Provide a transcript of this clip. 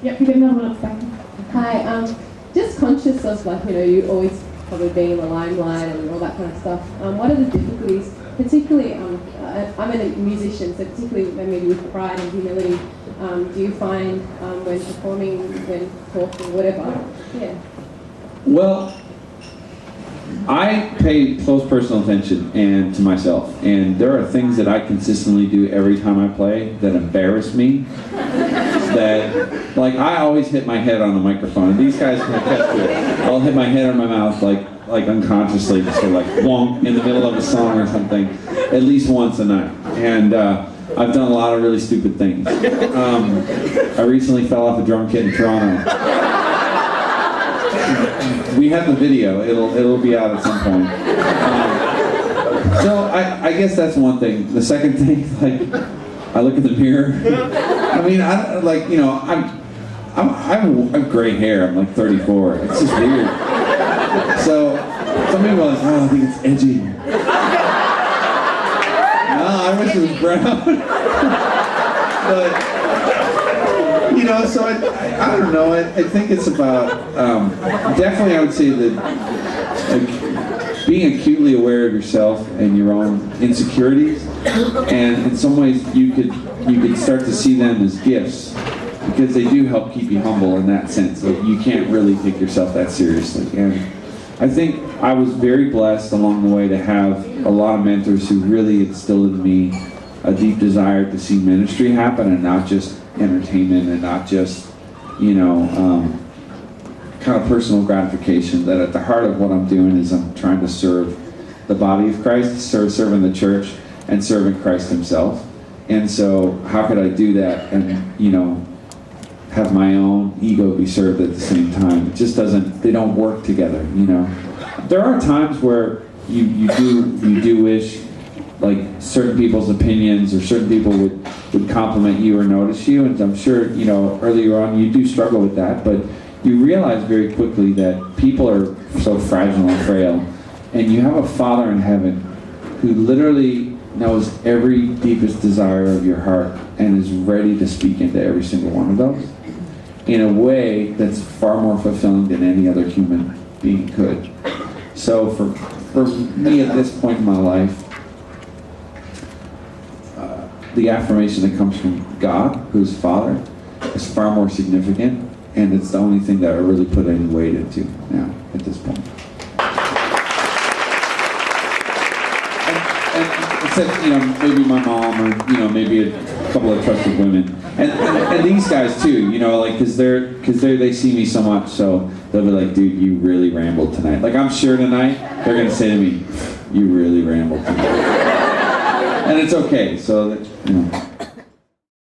Yep, you get another one up back. Hi, just conscious of you always probably being in the limelight and all that kind of stuff. What are the difficulties, particularly, I'm a musician, so particularly maybe with pride and humility, do you find when performing, when talking, whatever? Yeah. Well, I pay close personal attention and to myself, and there are things that I consistently do every time I play that embarrass me. That, like, I always hit my head on the microphone, and these guys can attest to it. I'll hit my head on my mouth like unconsciously, just sort of like wonk in the middle of a song or something, at least once a night. And I've done a lot of really stupid things. I recently fell off a drum kit in Toronto. We have the video. It'll be out at some point. So I guess that's one thing. The second thing, like, I look in the mirror. I mean, I have gray hair. I'm like 34. It's just weird. So some people are like, oh, I think it's edgy. No, I wish it was brown. But so I don't know. I think it's about definitely. I would say that being acutely aware of yourself and your own insecurities, and in some ways you could start to see them as gifts, because they do help keep you humble in that sense. Like, you can't really take yourself that seriously. And I think I was very blessed along the way to have a lot of mentors who really instilled in me a deep desire to see ministry happen, and not just entertainment, and not just kind of personal gratification. That at the heart of what I'm doing is I'm trying to serve the body of Christ, serving the church, and serving Christ himself. And so how could I do that and have my own ego be served at the same time? It just doesn't, they don't work together. There are times where you do wish, like, certain people's opinions or certain people would compliment you or notice you, and I'm sure earlier on you do struggle with that, but you realize very quickly that people are so fragile and frail, and you have a Father in heaven who literally knows every deepest desire of your heart and is ready to speak into every single one of those in a way that's far more fulfilling than any other human being could. So for me at this point in my life, the affirmation that comes from God, who's Father, is far more significant, and it's the only thing that I really put any weight into now at this point. And except, maybe my mom, or maybe a couple of trusted women, and these guys too, because they see me so much, so they'll be like, dude, you really rambled tonight. Like, I'm sure tonight they're gonna say to me, you really rambled tonight. And it's okay, so that,